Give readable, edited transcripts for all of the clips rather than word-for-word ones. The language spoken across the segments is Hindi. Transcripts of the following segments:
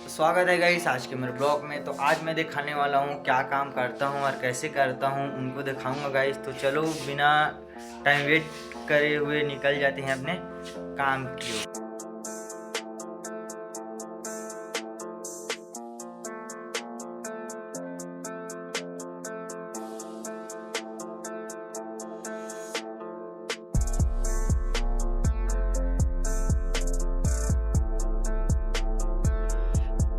स्वागत है गाइस आज के मेरे ब्लॉग में। तो आज मैं दिखाने वाला हूँ क्या काम करता हूँ और कैसे करता हूँ, उनको दिखाऊंगा गाइस। तो चलो बिना टाइम वेट करे हुए निकल जाते हैं अपने काम की ओर।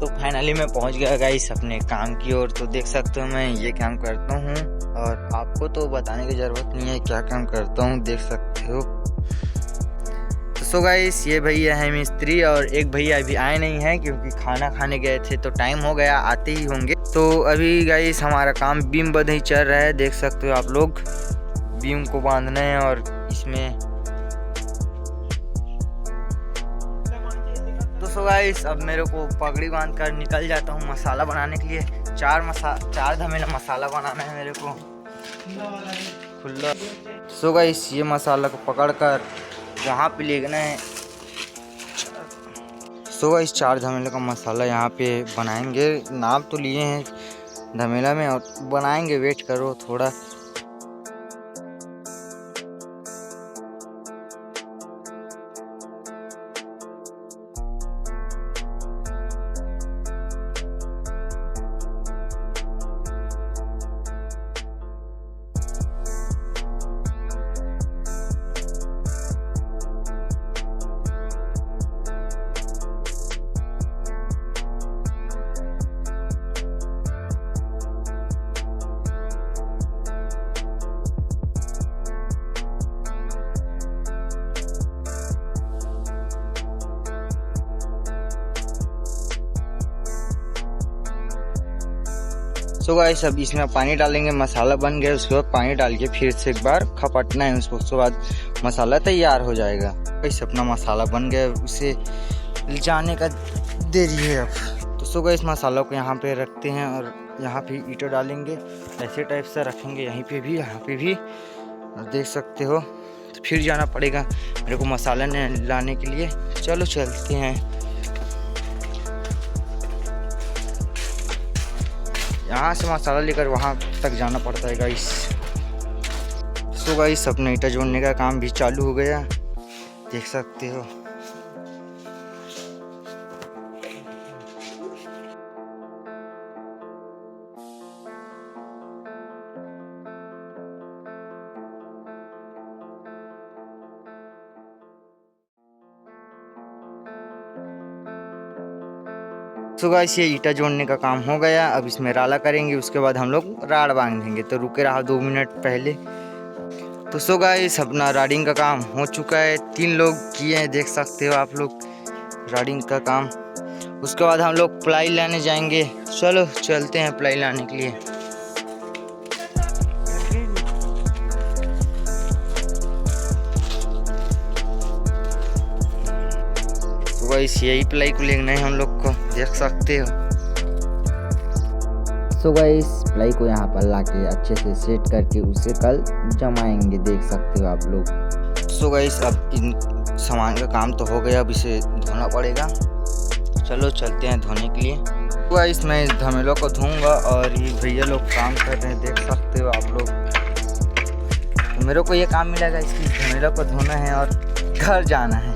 तो फाइनली मैं पहुंच गया गाइस अपने काम की ओर। तो देख सकते हो मैं ये काम करता हूँ और आपको तो बताने की ज़रूरत नहीं है क्या काम करता हूँ, देख सकते हो। तो सो गाइस ये भैया है मिस्त्री और एक भैया अभी आए नहीं है क्योंकि खाना खाने गए थे, तो टाइम हो गया, आते ही होंगे। तो अभी गाइस हमारा काम बीम बंद ही चल रहा है, देख सकते हो आप लोग। बीम को बांधना है और इसमें तो गाइस अब मेरे को पगड़ी बांध कर निकल जाता हूँ मसाला बनाने के लिए। चार धमेला मसाला बनाना है मेरे को खुला। सो गाइस ये मसाला को पकड़ कर यहाँ पे लेना है। सो गाइस 4 धमेला का मसाला यहाँ पे बनाएंगे। नाप तो लिए हैं धमेला में और बनाएंगे, वेट करो थोड़ा। सो गाइस अब इसमें पानी डालेंगे, मसाला बन गया, उसके बाद पानी डाल के फिर से एक बार खपटना है उसको, उसके बाद मसाला तैयार हो जाएगा। गाइस अपना मसाला बन गया, उसे जाने का देरी है अब। तो सो गाइस मसाला को यहाँ पे रखते हैं और यहाँ पे ईंटें डालेंगे, ऐसे टाइप से रखेंगे, यहीं पे भी यहाँ पे भी, और देख सकते हो। तो फिर जाना पड़ेगा मेरे को मसाला लाने के लिए। चलो चलते हैं। यहाँ से मसाला लेकर वहाँ तक जाना पड़ता है गाइस। सो गाइस अपना ईंटा जोड़ने का काम भी चालू हो गया, देख सकते हो। सो गाइस ये ईंटा जोड़ने का काम हो गया, अब इसमें राला करेंगे, उसके बाद हम लोग राड बांधेंगे। तो रुके रहा 2 मिनट पहले। तो सो गाइस अपना राडिंग का काम हो चुका है, 3 लोग किए हैं, देख सकते हो आप लोग राडिंग का काम। उसके बाद हम लोग प्लाई लाने जाएंगे। चलो चलते हैं प्लाई लाने के लिए। गाइस यही प्लाई को लेना है हम लोग को, देख सकते हो। सो गाइस प्लाई को यहाँ पर लाके अच्छे से सेट करके उसे कल जमाएंगे, देख सकते हो आप लोग। सो गाइस अब इन सामान का काम तो हो गया, अब इसे धोना पड़ेगा। चलो चलते हैं धोने के लिए। तो गाइस मैं इस धमेलों को धोऊंगा और ये भैया लोग काम कर रहे हैं, देख सकते हो आप लोग। तो मेरे को ये काम मिलेगा, इसकी धमेलों को धोना है और घर जाना है।